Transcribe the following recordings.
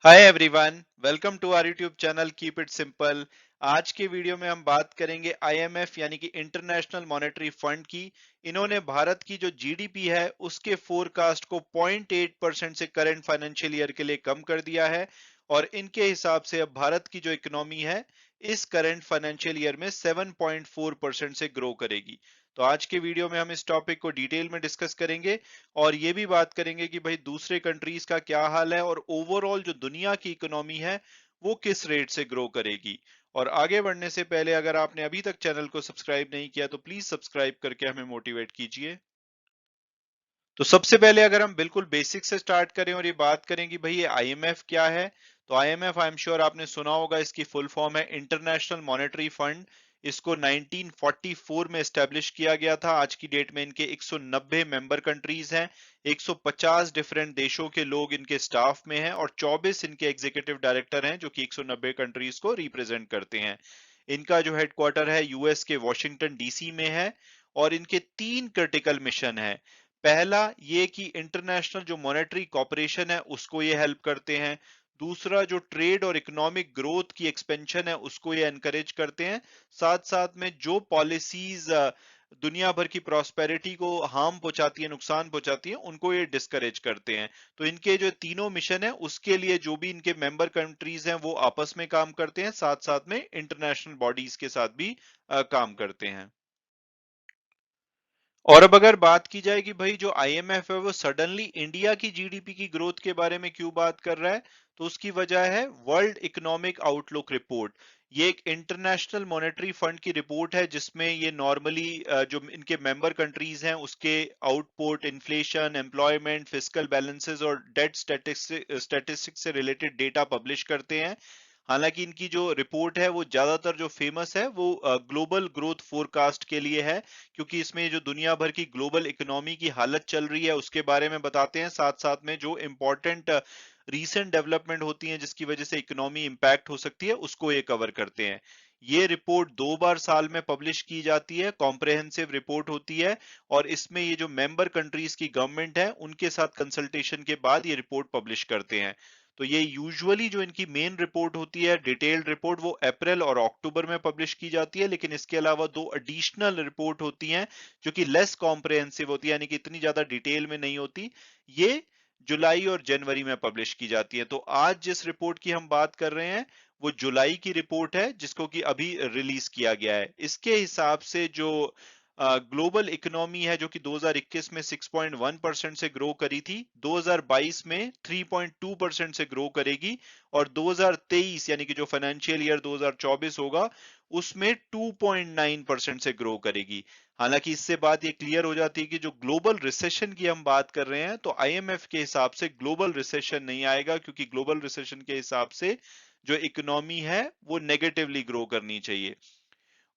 Hi everyone, welcome to our YouTube channel keep it simple. आज के video में हम बात करेंगे आईएमएफ यानी कि इंटरनेशनल मॉनेटरी फंड की। इन्होंने भारत की जो जीडीपी है उसके फोरकास्ट को 0.8% से करंट फाइनेंशियल ईयर के लिए कम कर दिया है और इनके हिसाब से अब भारत की जो इकोनॉमी है इस करंट फाइनेंशियल ईयर में 7.4% से ग्रो करेगी। तो आज के वीडियो में हम इस टॉपिक को डिटेल में डिस्कस करेंगे और ये भी बात करेंगे कि भाई दूसरे कंट्रीज का क्या हाल है और ओवरऑल जो दुनिया की इकोनॉमी है वो किस रेट से ग्रो करेगी। और आगे बढ़ने से पहले अगर आपने अभी तक चैनल को सब्सक्राइब नहीं किया तो प्लीज सब्सक्राइब करके हमें मोटिवेट कीजिए। तो सबसे पहले अगर हम बिल्कुल बेसिक से स्टार्ट करें और ये बात करें कि भाई ये आईएमएफ क्या है, तो आईएमएफ आई एम श्योर आपने सुना होगा, इसकी फुल फॉर्म है इंटरनेशनल मॉनेटरी फंड। इसको 1944 में एस्टेब्लिश किया गया था। आज की डेट में इनके 190 मेंबर कंट्रीज हैं, 150 डिफरेंट देशों के लोग इनके स्टाफ में हैं और 24 इनके एग्जीक्यूटिव डायरेक्टर हैं जो कि 190 कंट्रीज को रिप्रेजेंट करते हैं। इनका जो हेडक्वार्टर है यूएस के वॉशिंगटन डीसी में है और इनके तीन क्रिटिकल मिशन है। पहला ये कि इंटरनेशनल जो मॉनेटरी कॉपरेशन है उसको ये हेल्प करते हैं। दूसरा जो ट्रेड और इकोनॉमिक ग्रोथ की एक्सपेंशन है उसको ये एनकरेज करते हैं। साथ साथ में जो पॉलिसीज दुनिया भर की प्रॉस्पेरिटी को हार्म पहुंचाती है, नुकसान पहुंचाती है, उनको ये डिस्करेज करते हैं। तो इनके जो तीनों मिशन है उसके लिए जो भी इनके मेंबर कंट्रीज हैं वो आपस में काम करते हैं, साथ साथ में इंटरनेशनल बॉडीज के साथ भी काम करते हैं। और अब अगर बात की जाए कि भाई जो आईएमएफ है वो सडनली इंडिया की जीडीपी की ग्रोथ के बारे में क्यों बात कर रहा है, तो उसकी वजह है वर्ल्ड इकोनॉमिक आउटलुक रिपोर्ट। ये एक इंटरनेशनल मॉनेटरी फंड की रिपोर्ट है जिसमें ये नॉर्मली जो इनके मेंबर कंट्रीज हैं उसके output, inflation, employment, fiscal balances और डेट स्टैटिस्टिक्स से रिलेटेड डेटा पब्लिश करते हैं। हालांकि इनकी जो रिपोर्ट है वो ज्यादातर जो फेमस है वो ग्लोबल ग्रोथ फोरकास्ट के लिए है, क्योंकि इसमें जो दुनिया भर की ग्लोबल इकोनॉमी की हालत चल रही है उसके बारे में बताते हैं, साथ साथ में जो इम्पोर्टेंट रीसेंट डेवलपमेंट होती हैं जिसकी वजह से इकोनॉमी इंपैक्ट हो सकती है उसको ये कवर करते हैं। ये रिपोर्ट 2 बार साल में पब्लिश की जाती है, कॉम्प्रहेंसिव रिपोर्ट होती है और इसमें ये जो मेंबर कंट्रीज की गवर्नमेंट है उनके साथ कंसल्टेशन के बाद ये रिपोर्ट पब्लिश करते हैं। तो ये यूजुअली जो इनकी मेन रिपोर्ट होती है, डिटेल्ड रिपोर्ट, वो अप्रैल और अक्टूबर में पब्लिश की जाती है, लेकिन इसके अलावा दो एडिशनल रिपोर्ट होती हैं जो कि लेस कॉम्प्रिहेंसिव होती है, यानी कि इतनी ज्यादा डिटेल में नहीं होती। ये जुलाई और जनवरी में पब्लिश की जाती है। तो आज जिस रिपोर्ट की हम बात कर रहे हैं वो जुलाई की रिपोर्ट है जिसको कि अभी रिलीज किया गया है। इसके हिसाब से जो ग्लोबल इकोनॉमी है जो कि 2021 में 6.1% से ग्रो करी थी, 2022 में 3.2% से ग्रो करेगी और 2023 यानी कि जो फाइनेंशियल ईयर 2024 होगा उसमें 2.9% से ग्रो करेगी। हालांकि इससे बात ये क्लियर हो जाती है कि जो ग्लोबल रिसेशन की हम बात कर रहे हैं तो आईएमएफ के हिसाब से ग्लोबल रिसेशन नहीं आएगा, क्योंकि ग्लोबल रिसेशन के हिसाब से जो इकोनॉमी है वो नेगेटिवली ग्रो करनी चाहिए।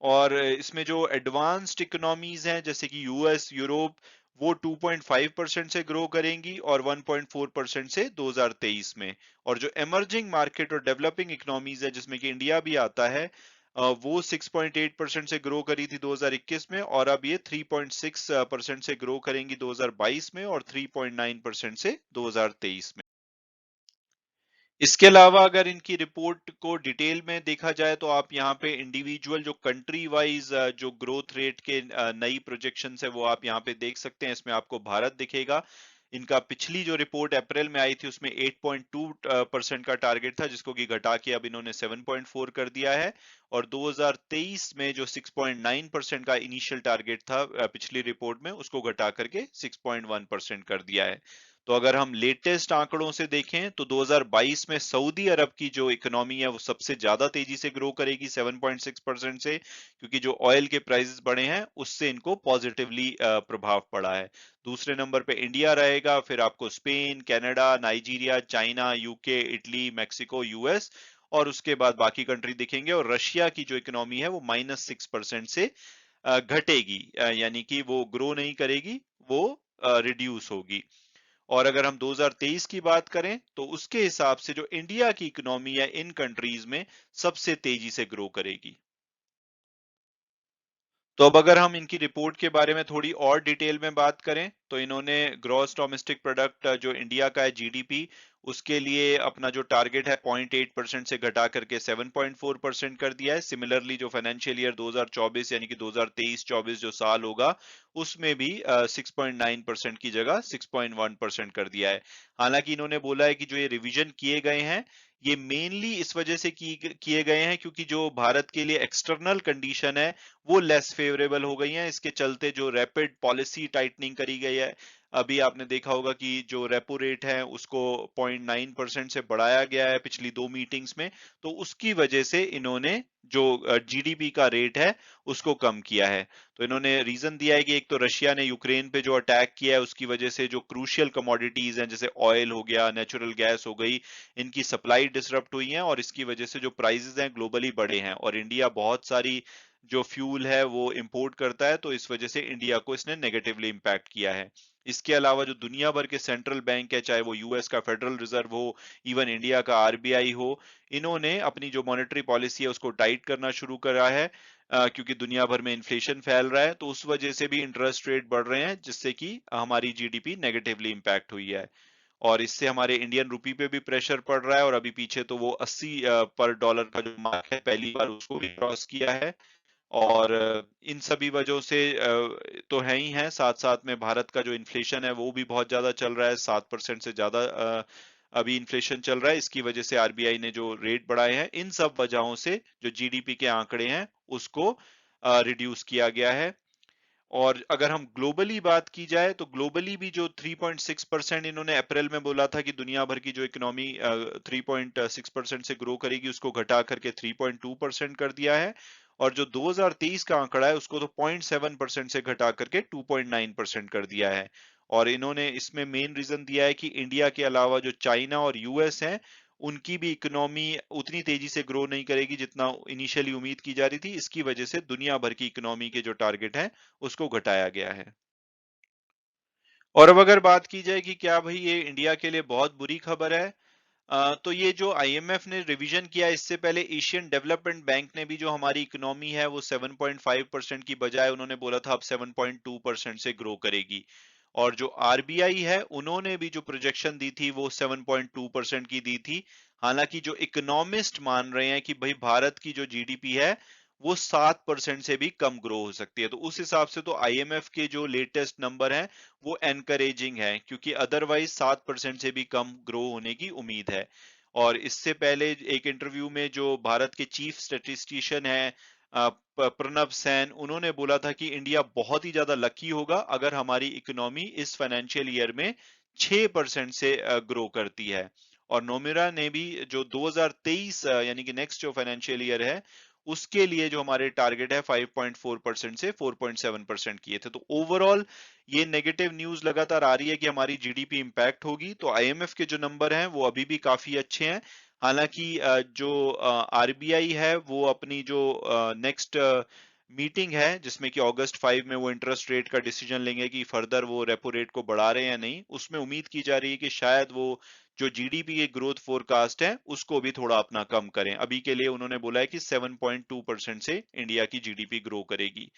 और इसमें जो एडवांस्ड इकोनॉमीज हैं जैसे कि यूएस, यूरोप, वो 2.5% से ग्रो करेंगी और 1.4% से 2023 में। और जो एमर्जिंग मार्केट और डेवलपिंग इकोनॉमीज है जिसमें कि इंडिया भी आता है, वो 6.8% से ग्रो करी थी 2021 में और अब ये 3.6% से ग्रो करेंगी 2022 में और 3.9% से 2023 में। इसके अलावा अगर इनकी रिपोर्ट को डिटेल में देखा जाए तो आप यहाँ पे इंडिविजुअल जो कंट्री वाइज जो ग्रोथ रेट के नई प्रोजेक्शंस है वो आप यहाँ पे देख सकते हैं। इसमें आपको भारत दिखेगा। इनका पिछली जो रिपोर्ट अप्रैल में आई थी उसमें 8.2% का टारगेट था जिसको कि घटा के अब इन्होंने 7.4 कर दिया है और 2023 में जो 6.9% का इनिशियल टारगेट था पिछली रिपोर्ट में उसको घटा करके 6.1% कर दिया है। तो अगर हम लेटेस्ट आंकड़ों से देखें तो 2022 में सऊदी अरब की जो इकोनॉमी है वो सबसे ज्यादा तेजी से ग्रो करेगी 7.6% से, क्योंकि जो ऑयल के प्राइसेस बढ़े हैं उससे इनको पॉजिटिवली प्रभाव पड़ा है। दूसरे नंबर पे इंडिया रहेगा, फिर आपको Spain, Canada, Nigeria, China, UK, Italy, Mexico, US और उसके बाद बाकी कंट्री दिखेंगे। और रशिया की जो इकोनॉमी है वो -6% से घटेगी, यानी कि वो ग्रो नहीं करेगी, वो रिड्यूस होगी। और अगर हम 2023 की बात करें तो उसके हिसाब से जो इंडिया की इकोनॉमी है इन कंट्रीज में सबसे तेजी से ग्रो करेगी। तो अब अगर हम इनकी रिपोर्ट के बारे में थोड़ी और डिटेल में बात करें तो इन्होंने ग्रॉस डोमेस्टिक प्रोडक्ट जो इंडिया का है जीडीपी उसके लिए अपना जो टारगेट है 0.8% से घटा करके 7.4% कर दिया है। सिमिलरली जो फाइनेंशियल ईयर 2024 यानी कि 2023-24 जो साल होगा, उसमें भी 6.9% की जगह 6.1% कर दिया है। हालांकि इन्होंने बोला है कि जो ये रिवीजन किए गए हैं, ये मेनली इस वजह से किए गए हैं क्योंकि जो भारत के लिए एक्सटर्नल कंडीशन है वो लेस फेवरेबल हो गई हैं। इसके चलते जो रैपिड पॉलिसी टाइटनिंग करी गई है, अभी आपने देखा होगा कि जो रेपो रेट है उसको 0.9% से बढ़ाया गया है पिछली 2 मीटिंग्स में। तो उसकी वजह से इन्होंने जो जीडीपी का रेट है उसको कम किया है। तो इन्होंने रीजन दिया है कि एक तो रशिया ने यूक्रेन पे जो अटैक किया है उसकी वजह से जो क्रूशियल कमोडिटीज हैं जैसे ऑयल हो गया, नेचुरल गैस हो गई, इनकी सप्लाई डिसरप्ट हुई है और इसकी वजह से जो प्राइसेस हैं ग्लोबली बढ़े हैं। और इंडिया बहुत सारी जो फ्यूल है वो इंपोर्ट करता है, तो इस वजह से इंडिया को इसने नेगेटिवली इंपैक्ट किया है। इसके अलावा जो दुनिया भर के सेंट्रल बैंक है, चाहे वो यूएस का फेडरल रिजर्व हो, इवन इंडिया का आरबीआई हो, इन्होंने अपनी जो मॉनेटरी पॉलिसी है उसको टाइट करना शुरू करा है, क्योंकि दुनिया भर में इन्फ्लेशन फैल रहा है, तो उस वजह से भी इंटरेस्ट रेट बढ़ रहे हैं जिससे कि हमारी जीडीपी नेगेटिवली इंपैक्ट हुई है। और इससे हमारे इंडियन रुपी पे भी प्रेशर पड़ रहा है और अभी पीछे तो वो 80 पर डॉलर का जो मार्क है पहली बार उसको भी क्रॉस किया है। और इन सभी वजहों से तो है ही है, साथ साथ में भारत का जो इन्फ्लेशन है वो भी बहुत ज्यादा चल रहा है, 7% से ज्यादा अभी इन्फ्लेशन चल रहा है। इसकी वजह से आरबीआई ने जो रेट बढ़ाए हैं, इन सब वजहों से जो जीडीपी के आंकड़े हैं उसको रिड्यूस किया गया है। और अगर हम ग्लोबली बात की जाए तो ग्लोबली भी जो 3.6% इन्होंने अप्रैल में बोला था कि दुनिया भर की जो इकोनॉमी 3.6% से ग्रो करेगी, उसको घटा करके 3.2% कर दिया है। और जो 2023 का आंकड़ा है उसको तो 0.7% से घटा करके 2.9% कर दिया है। और इन्होंने इसमें मेन रीजन दिया है कि इंडिया के अलावा जो चाइना और यूएस है, उनकी भी इकोनॉमी उतनी तेजी से ग्रो नहीं करेगी जितना इनिशियली उम्मीद की जा रही थी। इसकी वजह से दुनिया भर की इकोनॉमी के जो टारगेट है उसको घटाया गया है। और अब अगर बात की जाए कि क्या भाई ये इंडिया के लिए बहुत बुरी खबर है, तो ये जो आईएमएफ ने रिवीजन किया, इससे पहले एशियन डेवलपमेंट बैंक ने भी जो हमारी इकोनॉमी है वो 7.5% की बजाय उन्होंने बोला था अब 7.2% से ग्रो करेगी। और जो आरबीआई है उन्होंने भी जो प्रोजेक्शन दी थी वो 7.2% की दी थी। हालांकि जो इकोनॉमिस्ट मान रहे हैं कि भाई भारत की जो जीडीपी है वो 7% से भी कम ग्रो हो सकती है, तो उस हिसाब से तो आईएमएफ के जो लेटेस्ट नंबर हैं वो एनकरेजिंग है, क्योंकि अदरवाइज 7% से भी कम ग्रो होने की उम्मीद है। और इससे पहले एक इंटरव्यू में जो भारत के चीफ स्टैटिस्टिशियन है प्रणब सैन, उन्होंने बोला था कि इंडिया बहुत ही ज्यादा लकी होगा अगर हमारी इकोनॉमी इस फाइनेंशियल ईयर में 6% से ग्रो करती है। और नोमिरा ने भी जो 2023 यानी कि नेक्स्ट जो फाइनेंशियल ईयर है उसके लिए जो हमारे टारगेट है 5.4% से 4.7% किए थे। तो ओवरऑल ये नेगेटिव न्यूज लगातार आ रही है कि हमारी जीडीपी इंपैक्ट होगी। तो आईएमएफ के जो नंबर हैं वो अभी भी काफी अच्छे हैं। हालांकि जो आरबीआई है वो अपनी जो नेक्स्ट मीटिंग है जिसमें कि अगस्त 5 में वो इंटरेस्ट रेट का डिसीजन लेंगे कि फर्दर वो रेपो रेट को बढ़ा रहे हैं या नहीं, उसमें उम्मीद की जा रही है कि शायद वो जो जीडीपी के ग्रोथ फोरकास्ट है उसको भी थोड़ा अपना कम करें। अभी के लिए उन्होंने बोला है कि 7.2% से इंडिया की जीडीपी ग्रो करेगी।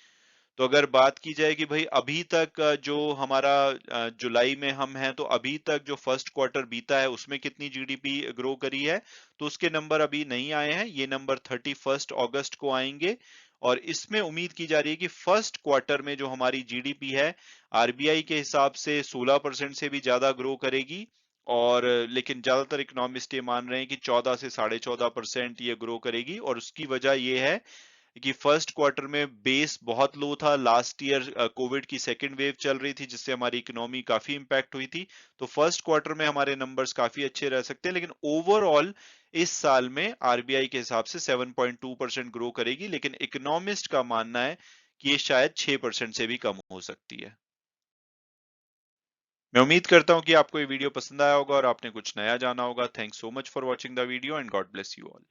तो अगर बात की जाए कि भाई अभी तक जो हमारा जुलाई में हम हैं, तो अभी तक जो फर्स्ट क्वार्टर बीता है उसमें कितनी जीडीपी ग्रो करी है, तो उसके नंबर अभी नहीं आए हैं। ये नंबर 31 अगस्त को आएंगे। और इसमें उम्मीद की जा रही है कि फर्स्ट क्वार्टर में जो हमारी जीडीपी है आरबीआई के हिसाब से 16% से भी ज्यादा ग्रो करेगी। और लेकिन ज्यादातर इकोनॉमिस्ट ये मान रहे हैं कि 14 से 14.5% ये ग्रो करेगी। और उसकी वजह ये है कि फर्स्ट क्वार्टर में बेस बहुत लो था, लास्ट ईयर कोविड की सेकेंड वेव चल रही थी जिससे हमारी इकोनॉमी काफी इंपैक्ट हुई थी। तो फर्स्ट क्वार्टर में हमारे नंबर्स काफी अच्छे रह सकते हैं, लेकिन ओवरऑल इस साल में आरबीआई के हिसाब से 7.2% ग्रो करेगी, लेकिन इकोनॉमिस्ट का मानना है कि ये शायद 6% से भी कम हो सकती है। मैं उम्मीद करता हूं कि आपको ये वीडियो पसंद आया होगा और आपने कुछ नया जाना होगा। Thanks so much for watching the video and God bless you all.